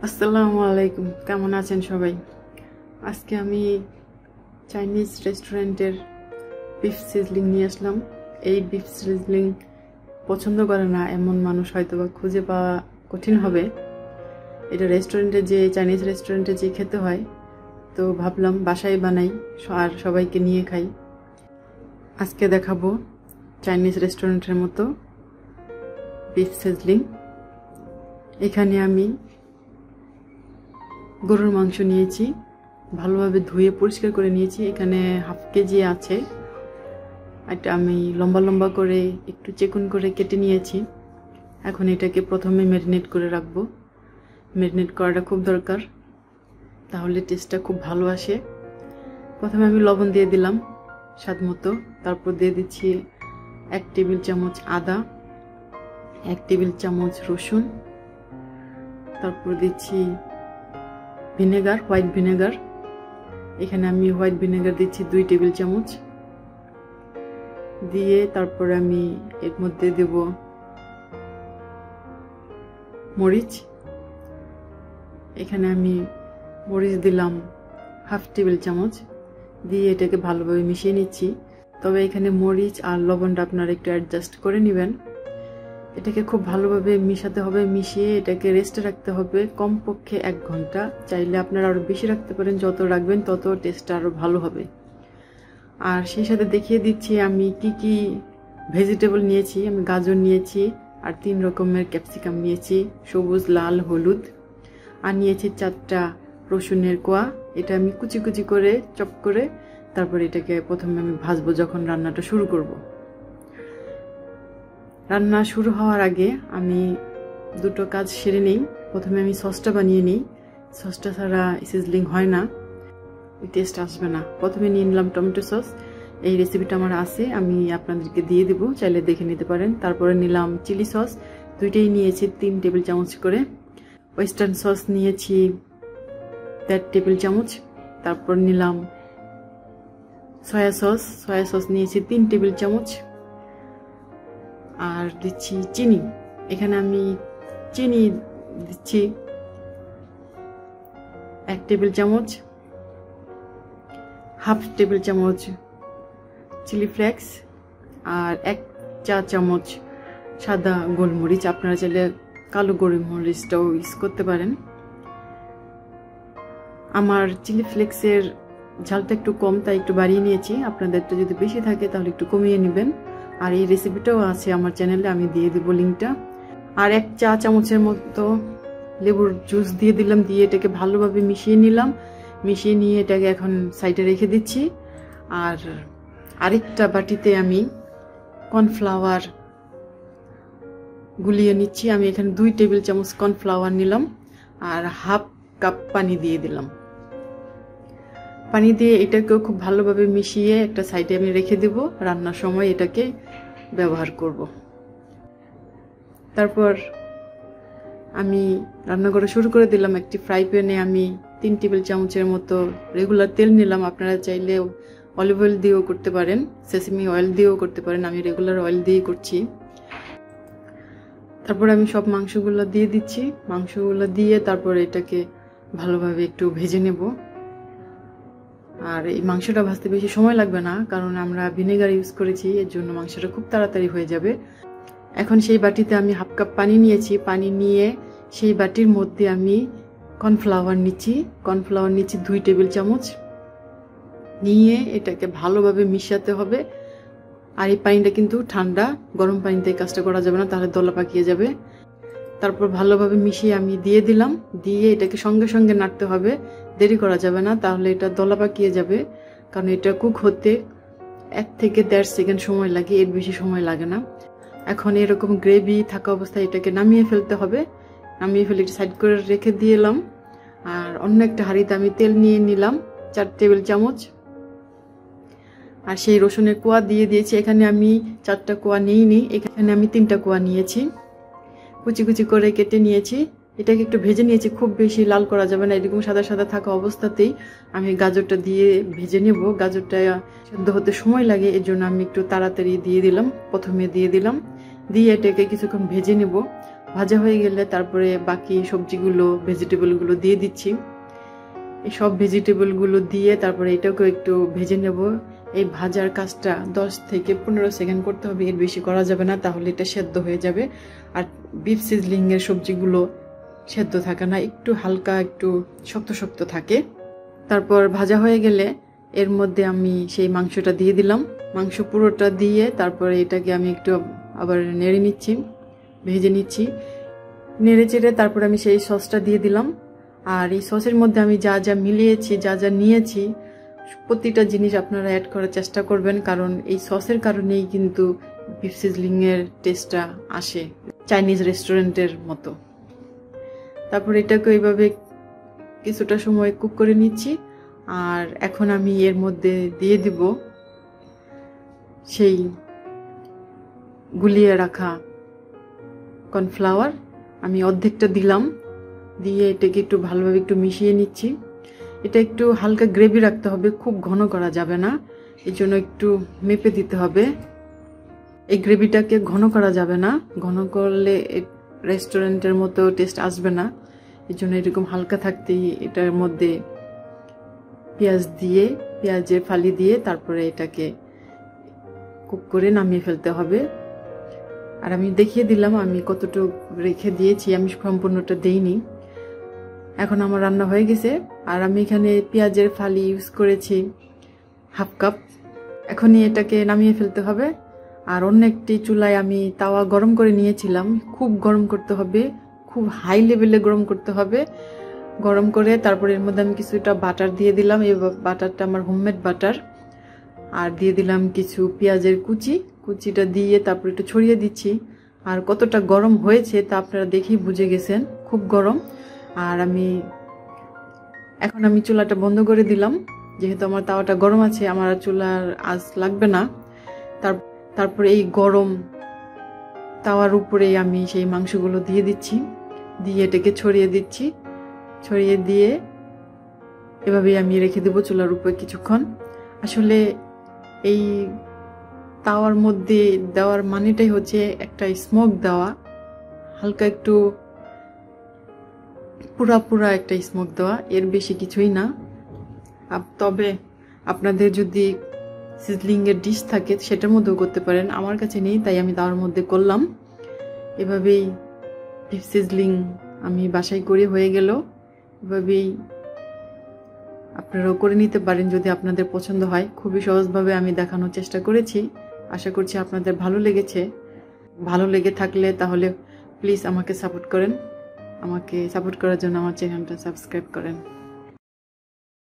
আসসালামু আলাইকুম, কেমন আছেন সবাই? আজকে আমি চাইনিজ রেস্টুরেন্টের বিফ সিজলিং নিয়ে আসলাম। এই বিফ সিজলিং পছন্দ করে না এমন মানুষ হয়তো বা খুঁজে পাওয়া কঠিন হবে। এটা চাইনিজ রেস্টুরেন্টে যে খেতে হয়, তো ভাবলাম বাসায় বানাই আর সবাইকে নিয়ে খাই। আজকে দেখাবো চাইনিজ রেস্টুরেন্টের মতো বিফ সিজলিং। এখানে আমি গরুর মাংস নিয়েছি, ভালোভাবে ধুয়ে পরিষ্কার করে নিয়েছি। এখানে হাফ কেজি আছে। এটা আমি লম্বা লম্বা করে একটু চিকন করে কেটে নিয়েছি। এখন এটাকে প্রথমে ম্যারিনেট করে রাখবো। ম্যারিনেট করাটা খুব দরকার, তাহলে টেস্টটা খুব ভালো আসে। প্রথমে আমি লবণ দিয়ে দিলাম স্বাদ মতো, তারপর দিয়ে দিচ্ছি 1 টেবিল চামচ আদা, 1 টেবিল চামচ রসুন, তারপর দিচ্ছি ভিনেগার, হোয়াইট ভিনেগার। এখানে আমি হোয়াইট ভিনেগার দিচ্ছি 2 টেবিল চামচ দিয়ে তারপরে আমি এর মধ্যে দেব মরিচ। এখানে আমি মরিচ দিলাম হাফ টেবিল চামচ দিয়ে এটাকে ভালোভাবে মিশিয়ে নিচ্ছি। তবে এখানে মরিচ আর লবণটা আপনারা একটু অ্যাডজাস্ট করে নেবেন। এটাকে খুব ভালোভাবে মিশাতে হবে, মিশিয়ে এটাকে রেস্টে রাখতে হবে কমপক্ষে 1 ঘন্টা। চাইলে আপনারা আরও বেশি রাখতে পারেন, যত রাখবেন তত টেস্টটা আরও ভালো হবে। আর সেই সাথে দেখিয়ে দিচ্ছি আমি কি কি ভেজিটেবল নিয়েছি। আমি গাজর নিয়েছি আর 3 রকমের ক্যাপসিকাম নিয়েছি, সবুজ, লাল, হলুদ। আর নিয়েছি 4টা রসুনের কোয়া। এটা আমি কুচি কুচি করে চপ করে তারপর এটাকে প্রথমে আমি ভাজবো যখন রান্নাটা শুরু করব। রান্না শুরু হওয়ার আগে আমি দুটো কাজ সেরে নিই। প্রথমে আমি সসটা বানিয়ে নিই। সসটা ছাড়া সিজলিং হয় না, টেস্ট আসবে না। প্রথমে নিয়ে নিলাম টমেটো সস। এই রেসিপিটা আমার আছে, আমি আপনাদেরকে দিয়ে দেবো, চাইলে দেখে নিতে পারেন। তারপরে নিলাম চিলি সস, দুইটাই নিয়েছি 3 টেবিল চামচ করে। ওয়েস্টার্ন সস নিয়েছি 1.5 টেবিল চামচ। তারপর নিলাম সয়া সস নিয়েছি 3 টেবিল চামচ। আর দিচ্ছি চিনি। এখানে আমি চিনি দিচ্ছি 1 টেবিল চামচ, হাফ টেবিল চামচ চিলি ফ্লেক্স আর 1 চা চামচ সাদা গোলমরিচ। আপনারা চাইলে কালো গোলমরিচটাও ইউজ করতে পারেন। আমার চিলি ফ্লেক্সের ঝালটা একটু কম, তাই একটু বাড়িয়ে নিয়েছি। আপনাদেরটা যদি বেশি থাকে তাহলে একটু কমিয়ে নেবেন। আর এই রেসিপিটাও আছে আমার চ্যানেলে, আমি দিয়ে দেবো লিঙ্কটা। আর 1 চা চামচের মতো লেবুর জুস দিয়ে দিলাম, দিয়ে এটাকে ভালোভাবে মিশিয়ে নিলাম। মিশিয়ে নিয়ে এটাকে এখন সাইডে রেখে দিচ্ছি। আর আরেকটা বাটিতে আমি কর্নফ্লাওয়ার গুলিয়ে নিচ্ছি। আমি এখানে 2 টেবিল চামচ কর্নফ্লাওয়ার নিলাম আর হাফ কাপ পানি দিয়ে দিলাম। পানি দিয়ে এটাকেও খুব ভালোভাবে মিশিয়ে একটা সাইডে আমি রেখে দেব, রান্নার সময় এটাকে ব্যবহার করব। তারপর আমি রান্না করা শুরু করে দিলাম। একটি ফ্রাই প্যানে আমি 3 টেবিল চামচের মতো রেগুলার তেল নিলাম। আপনারা চাইলে অলিভ অয়েল দিয়েও করতে পারেন, সেসমি অয়েল দিয়েও করতে পারেন, আমি রেগুলার অয়েল দিয়ে করছি। তারপর আমি সব মাংসগুলো দিয়ে দিচ্ছি। মাংসগুলো দিয়ে তারপর এটাকে ভালোভাবে একটু ভেজে নেব। আর এই মাংসটা ভাজতে বেশি সময় লাগবে না, কারণ আমরা ভিনেগার ইউজ করেছি, এর জন্য মাংসটা খুব তাড়াতাড়ি হয়ে যাবে। এখন সেই বাটিতে আমি হাফ কাপ পানি নিয়েছি। পানি নিয়ে সেই বাটির মধ্যে আমি কর্নফ্লাওয়ার নিচ্ছি 2 টেবিল চামচ। নিয়ে এটাকে ভালোভাবে মিশাতে হবে। আর এই পানিটা কিন্তু ঠান্ডা, গরম পানিতে কাজটা করা যাবে না, তাহলে দলা পাকিয়ে যাবে। তারপর ভালোভাবে মিশিয়ে আমি দিয়ে দিলাম। দিয়ে এটাকে সঙ্গে সঙ্গে নাড়তে হবে, দেরি করা যাবে না, তাহলে এটা দলা পাকিয়ে যাবে। কারণ এটা কুক হতে 1 থেকে 1.5 সেকেন্ড সময় লাগে, এর বেশি সময় লাগে না। এখন এরকম গ্রেভি থাকা অবস্থায় এটাকে নামিয়ে ফেলতে হবে। নামিয়ে ফেলে সাইড করে রেখে দিলাম। আর অন্য একটা হাঁড়িতে আমি তেল নিয়ে নিলাম 4 টেবিল চামচ। আর সেই রসুনের কোয়া দিয়ে দিয়েছি। এখানে আমি 4টা কোয়া নিইনি, এখানে আমি 3টা কোয়া নিয়েছি, কুচি কুচি করে কেটে নিয়েছি। এটাকে একটু ভেজে নিয়েছি, খুব বেশি লাল করা যাবে না। এরকম সাদা সাদা থাকা অবস্থাতেই আমি গাজরটা দিয়ে ভেজে নেব। গাজরটা সেদ্ধ হতে সময় লাগে, এর জন্য আমি একটু তাড়াতাড়ি দিয়ে দিলাম, প্রথমে দিয়ে দিলাম। দিয়ে এটাকে কিছুক্ষণ ভেজে নেব। ভাজা হয়ে গেলে তারপরে বাকি সবজিগুলো ভেজিটেবলগুলো দিয়ে দিচ্ছি। এই সব ভেজিটেবলগুলো দিয়ে তারপরে এটাকেও একটু ভেজে নেব। এই ভাজার কাজটা 10 থেকে 15 সেকেন্ড করতে হবে, এর বেশি করা যাবে না, তাহলে এটা সেদ্ধ হয়ে যাবে। আর বিফ সিজলিংয়ের সবজিগুলো সেদ্ধ থাকে না, একটু হালকা একটু শক্ত শক্ত থাকে। তারপর ভাজা হয়ে গেলে এর মধ্যে আমি সেই মাংসটা দিয়ে দিলাম। মাংস পুরোটা দিয়ে তারপরে এটাকে আমি একটু আবার নেড়ে নিচ্ছি, ভেজে নিচ্ছি। নেড়ে চেড়ে তারপর আমি সেই সসটা দিয়ে দিলাম। আর এই সসের মধ্যে আমি যা যা মিলিয়েছি, যা যা নিয়েছি, প্রতিটা জিনিস আপনারা অ্যাড করার চেষ্টা করবেন, কারণ এই সসের কারণেই কিন্তু বিফ সিজলিংয়ের টেস্টটা আসে চাইনিজ রেস্টুরেন্টের মতো। তারপর এটাকে এইভাবে কিছুটা সময় কুক করে নিচ্ছি। আর এখন আমি এর মধ্যে দিয়ে দিব সেই গুলিয়ে রাখা কর্নফ্লাওয়ার। আমি অর্ধেকটা দিলাম, দিয়ে এটাকে একটু ভালোভাবে একটু মিশিয়ে নিচ্ছি। এটা একটু হালকা গ্রেভি রাখতে হবে, খুব ঘন করা যাবে না, এই জন্য একটু মেপে দিতে হবে। এই গ্রেভিটাকে ঘন করা যাবে না, ঘন করলে রেস্টুরেন্টের মতো টেস্ট আসবে না। এই জন্য এরকম হালকা থাকতেই এটার মধ্যে পেঁয়াজের ফালি দিয়ে তারপরে এটাকে কুক করে নামিয়ে ফেলতে হবে। আর আমি দেখিয়ে দিলাম আমি কতটুকু রেখে দিয়েছি, আমি সম্পূর্ণটা দেইনি। এখন আমার রান্না হয়ে গেছে। আর আমি এখানে পেঁয়াজের ফালি ইউজ করেছি হাফ কাপ। এখনই এটাকে নামিয়ে ফেলতে হবে। আর অন্য একটি চুলায় আমি তাওয়া গরম করে নিয়েছিলাম, খুব গরম করতে হবে, খুব হাই লেভেলে গরম করতে হবে। গরম করে তারপর এর মধ্যে আমি কিছুটা বাটার দিয়ে দিলাম, এই বাটারটা আমার হোমমেড বাটার। আর দিয়ে দিলাম কিছু পেঁয়াজের কুচিটা দিয়ে তারপর একটু ছড়িয়ে দিচ্ছি। আর কতটা গরম হয়েছে তা আপনারা দেখেই বুঝে গেছেন, খুব গরম। আর এখন আমি চুলাটা বন্ধ করে দিলাম, যেহেতু আমার তাওয়াটা গরম আছে, আমার চুলার আঁচ লাগবে না। তারপর এই গরম তাওয়ার উপরে আমি সেই মাংসগুলো দিয়ে দিচ্ছি, দিয়ে এটাকে ছড়িয়ে দিচ্ছি। ছড়িয়ে দিয়ে এভাবেই আমি রেখে দেবো চুলার উপরে কিছুক্ষণ। আসলে এই তাওয়ার মধ্যে দেওয়ার মানেটাই হচ্ছে একটা স্মোক দেওয়া, হালকা একটু পুরা একটা স্মোক দেওয়া, এর বেশি কিছুই না। তবে আপনাদের যদি সিজলিংয়ের ডিশ থাকে সেটার মধ্যেও করতে পারেন, আমার কাছে নেই তাই আমি তাওয়ার মধ্যে করলাম। এভাবেই বিফ সিজলিং আমি বাসায় করে হয়ে গেল। এভাবেই আপনারাও করে নিতে পারেন যদি আপনাদের পছন্দ হয়। খুবই সহজভাবে আমি দেখানোর চেষ্টা করেছি, আশা করছি আপনাদের ভালো লেগেছে। ভালো লেগে থাকলে তাহলে প্লিজ আমাকে সাপোর্ট করেন, আমাকে সাপোর্ট করার জন্য আমার চ্যানেলটা সাবস্ক্রাইব করেন।